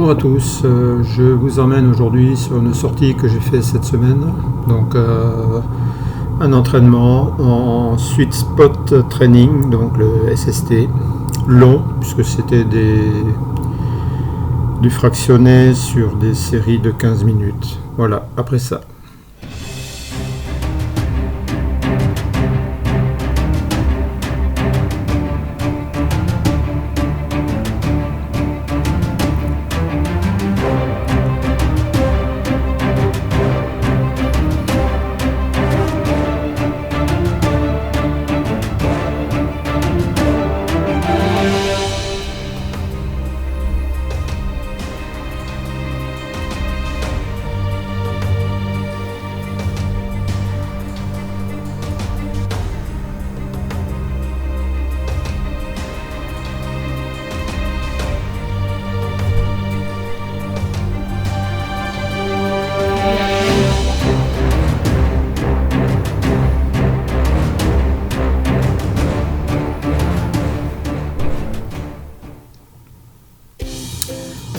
Bonjour à tous, je vous emmène aujourd'hui sur une sortie que j'ai fait cette semaine, donc un entraînement en Sweet Spot Training, donc le SST, long puisque c'était du fractionné sur des séries de 15 minutes. Voilà, après ça.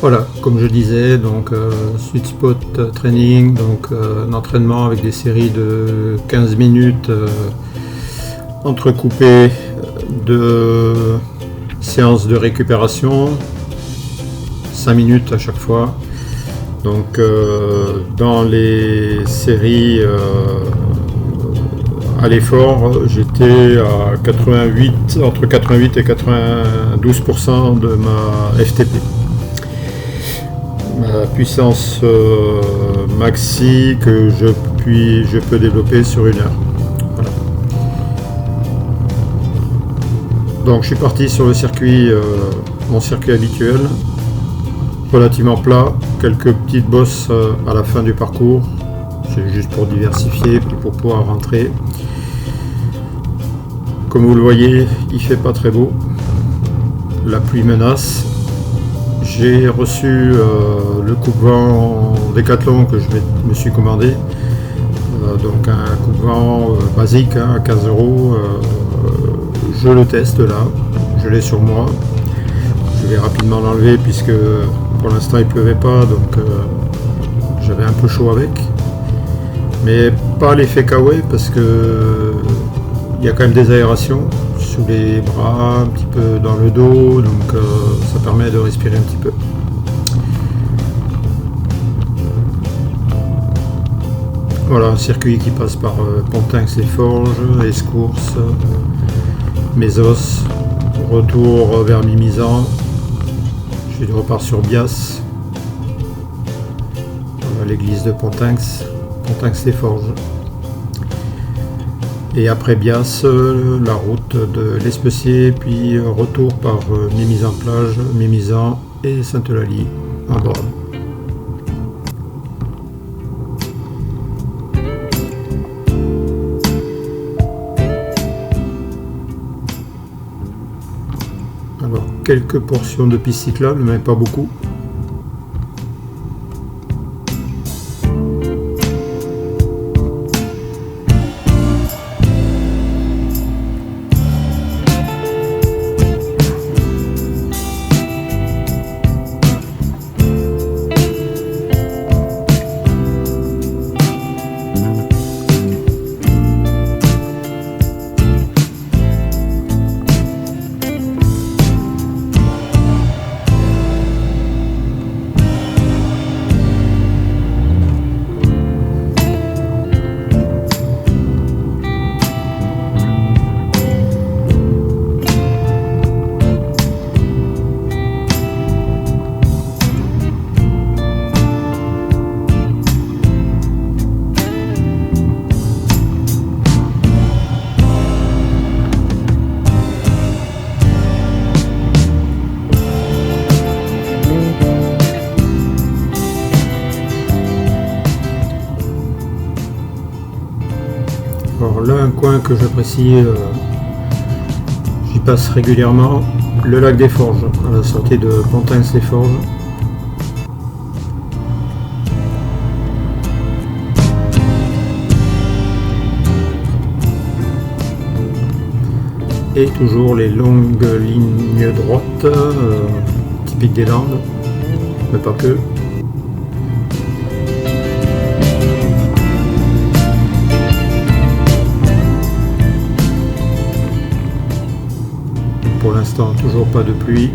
Voilà, comme je disais, donc Sweet Spot Training, donc un entraînement avec des séries de 15 minutes entrecoupées de séances de récupération, 5 minutes à chaque fois. Donc dans les séries à l'effort, j'étais à 88, entre 88 et 92% de ma FTP. Ma puissance maxi que je peux développer sur une heure. Voilà. Donc je suis parti sur le circuit, mon circuit habituel, relativement plat, quelques petites bosses à la fin du parcours, c'est juste pour diversifier puis pour pouvoir rentrer. Comme vous le voyez, il fait pas très beau, la pluie menace. J'ai reçu le coupe-vent Decathlon que je me suis commandé, donc un coupe-vent basique à 15 €. Je le teste là, je l'ai sur moi. Je vais rapidement l'enlever puisque pour l'instant il pleuvait pas, donc j'avais un peu chaud avec. Mais pas l'effet Kawaii parce que il y a quand même des aérations sous les bras, un petit peu dans le dos, donc ça permet de respirer un petit peu. Voilà, un circuit qui passe par Pontinx-les-Forges, Escours, Mésos, retour vers Mimizan, je repars sur Bias, voilà, l'église de Pontinx, Pontinx-les-Forges. Et après Bias, la route de l'Especier, puis retour par Mimizan-Plage, Mimizan et Sainte-Eulalie en Borne. Alors, quelques portions de piste cyclable, mais pas beaucoup. Alors là, un coin que j'apprécie, j'y passe régulièrement, le lac des Forges, à la sortie de Pontinx-les-Forges. Et toujours les longues lignes droites, typiques des Landes. mais pas que. Pour l'instant, toujours pas de pluie.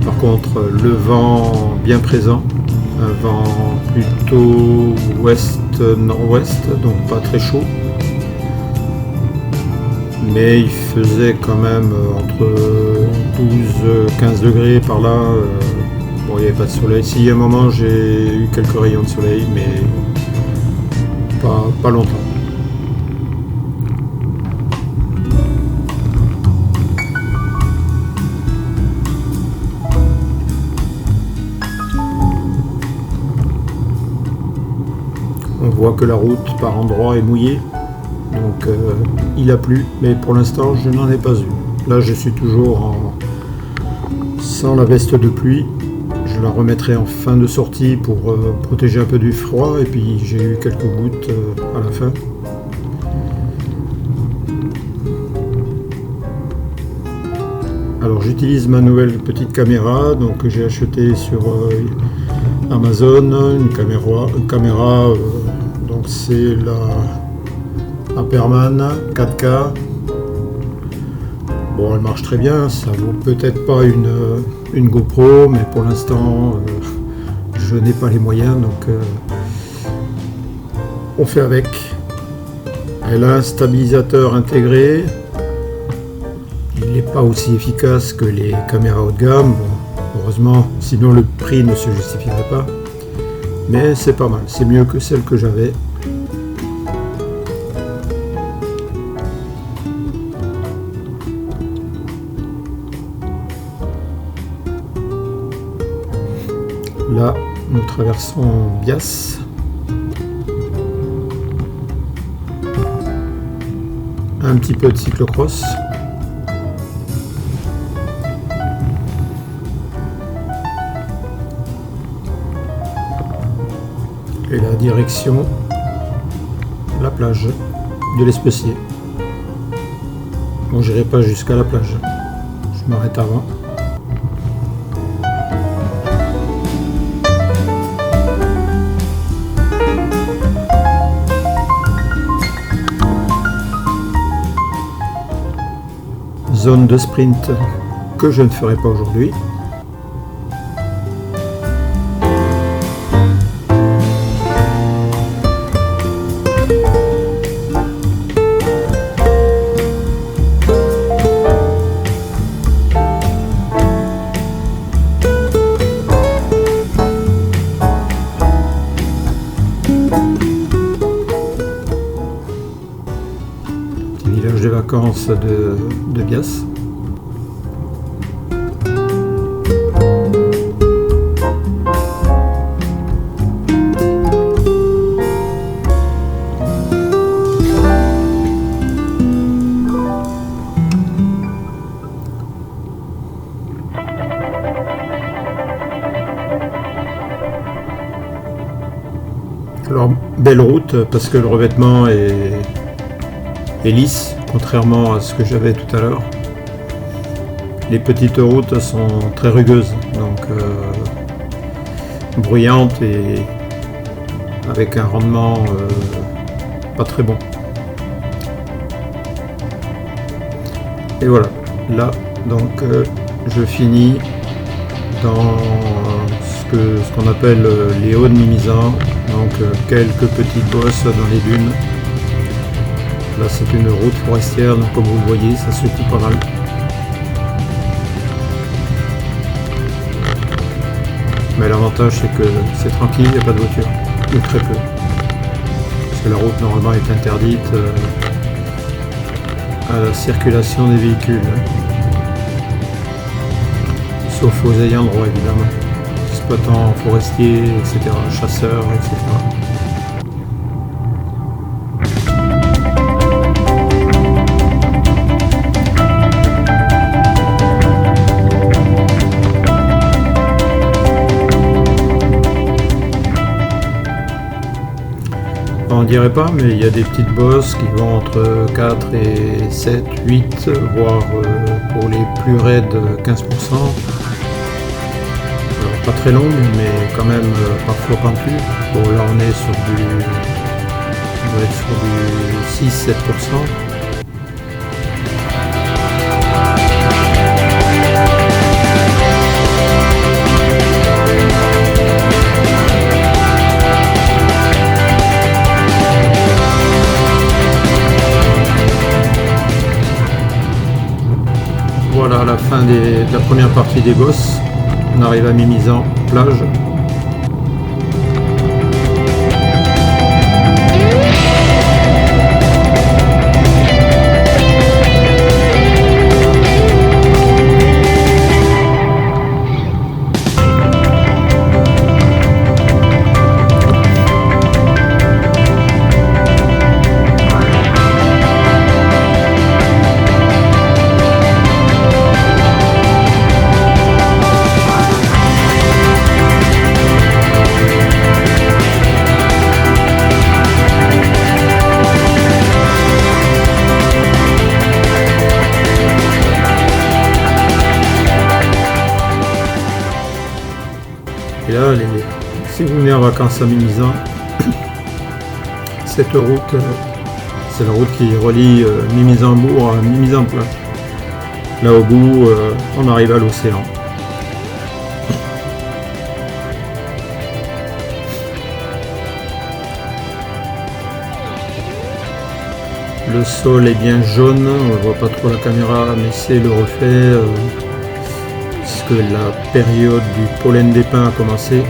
Par contre, le vent bien présent, un vent plutôt ouest-nord-ouest, donc pas très chaud. Mais il faisait quand même entre 12-15 degrés par là. Bon, il n'y avait pas de soleil. Si, à un moment, j'ai eu quelques rayons de soleil, mais pas longtemps. On voit que la route par endroits est mouillée, donc il a plu, mais pour l'instant je n'en ai pas eu. Là je suis toujours sans la veste de pluie, je la remettrai en fin de sortie pour protéger un peu du froid, et puis j'ai eu quelques gouttes à la fin. Alors j'utilise ma nouvelle petite caméra donc, que j'ai achetée sur Amazon, une caméra donc c'est la Aperman 4K. Bon, elle marche très bien, ça vaut peut-être pas une GoPro, mais pour l'instant je n'ai pas les moyens, donc on fait avec. Elle a un stabilisateur intégré, il n'est pas aussi efficace que les caméras haut de gamme. Bon, heureusement, sinon le prix ne se justifierait pas. Mais c'est pas mal, c'est mieux que celle que j'avais. Là, nous traversons Bias. Un petit peu de cyclocross. Et la direction, la plage de l'Especier. Bon, j'irai pas jusqu'à la plage, je m'arrête avant. Zone de sprint que je ne ferai pas aujourd'hui. Village de vacances de Bias. Alors, belle route parce que le revêtement est lisse, contrairement à ce que j'avais tout à l'heure. Les petites routes sont très rugueuses, donc bruyantes et avec un rendement pas très bon. Et voilà, là donc je finis dans ce qu'on appelle les hauts de Mimizan, donc quelques petites bosses dans les dunes. Là c'est une route forestière, donc comme vous le voyez, ça secoue pas mal. Mais l'avantage c'est que c'est tranquille, il n'y a pas de voiture, ou très peu. Parce que la route normalement est interdite à la circulation des véhicules. Sauf aux ayants droit évidemment. Exploitants forestiers, etc., chasseurs, etc. On dirait pas, mais il y a des petites bosses qui vont entre 4 et 7, 8, voire pour les plus raides 15%. Alors pas très longue, mais quand même parfois pentue. Bon, là on est sur on doit être sur du 6-7%. Voilà, à la fin de la première partie des bosses, on arrive à Mimizan plage. Et là, si vous venez en vacances à Mimizan, cette route, c'est la route qui relie Mimizan-Bourg à Mimizan-Plage. Là au bout, on arrive à l'océan. Le sol est bien jaune, on ne voit pas trop la caméra, mais c'est le reflet. Puisque la période du pollen des pins a commencé,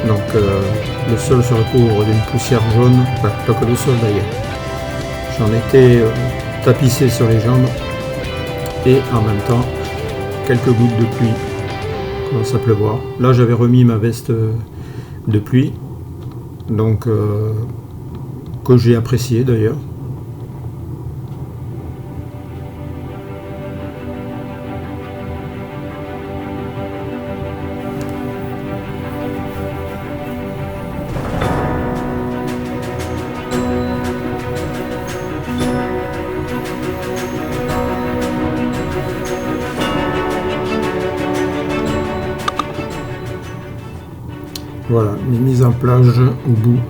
donc le sol se recouvre d'une poussière jaune, enfin pas que le sol d'ailleurs. J'en étais tapissé sur les jambes et en même temps quelques gouttes de pluie, commence à pleuvoir. Là j'avais remis ma veste de pluie, donc que j'ai apprécié d'ailleurs. Voilà, mise en plage au bout.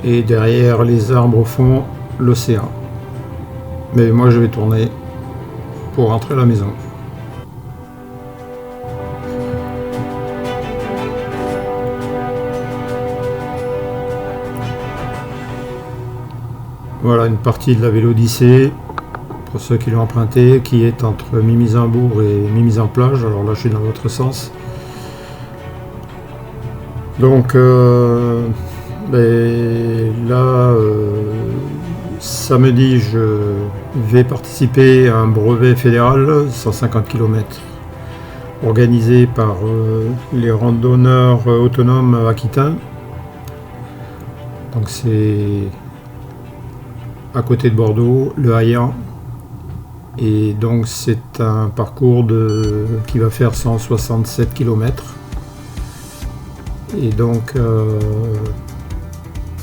Et derrière les arbres au fond, l'océan. Mais moi je vais tourner pour rentrer à la maison. Voilà une partie de la Vélodyssée, pour ceux qui l'ont emprunté, qui est entre Mimizan-Bourg et Mimizan-Plage. Alors là je suis dans l'autre sens. Donc samedi je vais participer à un brevet fédéral 150 km organisé par les randonneurs autonomes aquitains. Donc c'est à côté de Bordeaux, le Haillan, et donc c'est un parcours qui va faire 167 km. Et donc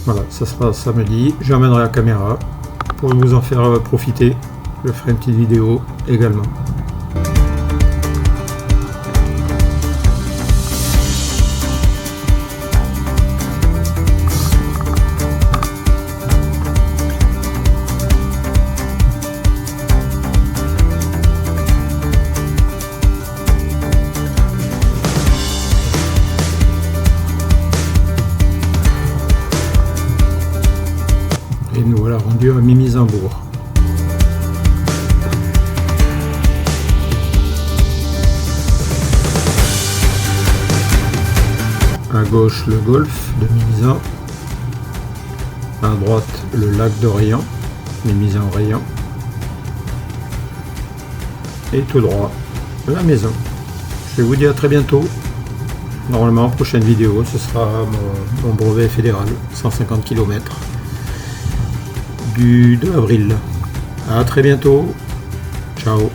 voilà, ça sera samedi. J'emmènerai la caméra pour vous en faire profiter. Je ferai une petite vidéo également. Et nous voilà rendus à Mimizan-Bourg. À gauche le golfe de Mimizan, à droite le lac d'Orient, Mimizan-Orient, et tout droit la maison. Je vous dis à très bientôt. Normalement, prochaine vidéo, ce sera mon brevet fédéral, 150 km. Du 2 avril. À très bientôt. Ciao.